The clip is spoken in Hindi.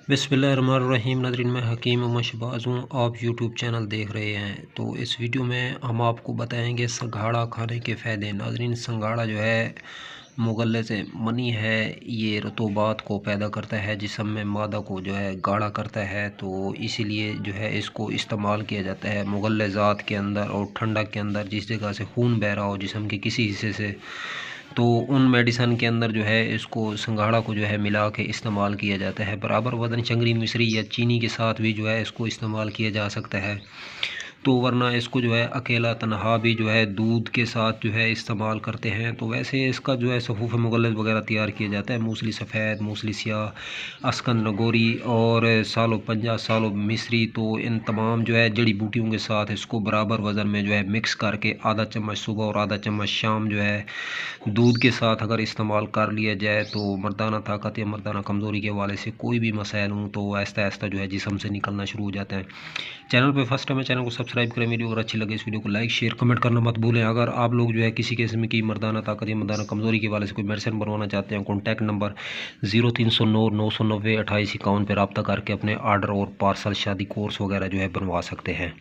बिस्मिल्लाहिर्रहमानिर्रहीम। नाज़रीन, मैं हकीम मोहम्मद शहबाज हूँ। आप यूट्यूब चैनल देख रहे हैं। तो इस वीडियो में हम आपको बताएंगे संघाड़ा खाने के फ़ायदे। नाज़रीन, संघाड़ा जो है मुगल्ले से मनी है। ये रतूबात को पैदा करता है, जिस्म में मादा को जो है गाढ़ा करता है। तो इसीलिए जो है इसको इस्तेमाल किया जाता है मुगल्ले ज़ात के अंदर और ठंडक के अंदर, जिस जगह से खून बह रहा हो जिस्म के किसी हिस्से से, तो उन मेडिसन के अंदर जो है इसको संघाड़ा को जो है मिला के इस्तेमाल किया जाता है। बराबर वज़न चंगरी मिश्री या चीनी के साथ भी जो है इसको इस्तेमाल किया जा सकता है। तो वरना इसको जो है अकेला तनहा भी जो है दूध के साथ जो है इस्तेमाल करते हैं। तो वैसे इसका जो है सफ़ूफ़ मुगल्लद वगैरह तैयार किया जाता है। मूसली सफ़ेद, मूसली स्याह, अस्कन नगोरी और सालो पंजा, सालो मिस्री, तो इन तमाम जो है जड़ी बूटियों के साथ इसको बराबर वज़न में जो है मिक्स करके आधा चम्मच सुबह और आधा चम्मच शाम जो है दूध के साथ अगर इस्तेमाल कर लिया जाए तो मर्दाना ताकत या मर्दाना कमज़ोरी के हवाले से कोई भी मसाइल हों तो आहिस्ता आहिस्ता जो है जिस्म से निकलना शुरू हो जाता है। चैनल पे फर्स्ट टाइम है, चैनल को सब्सक्राइब करें। वीडियो अगर अच्छी लगे इस वीडियो को लाइक शेयर कमेंट करना मत भूलें। अगर आप लोग जो है किसी किस्म की मर्दाना ताकत या मर्दाना कमज़ोरी के हवाले से कोई मेडिसिन बनवाना चाहते हैं, कॉन्टैक्ट नंबर 0309 990 2851 पर रब्ता करके अपने आर्डर और पार्सल शादी कोर्स वगैरह जो है बनवा सकते हैं।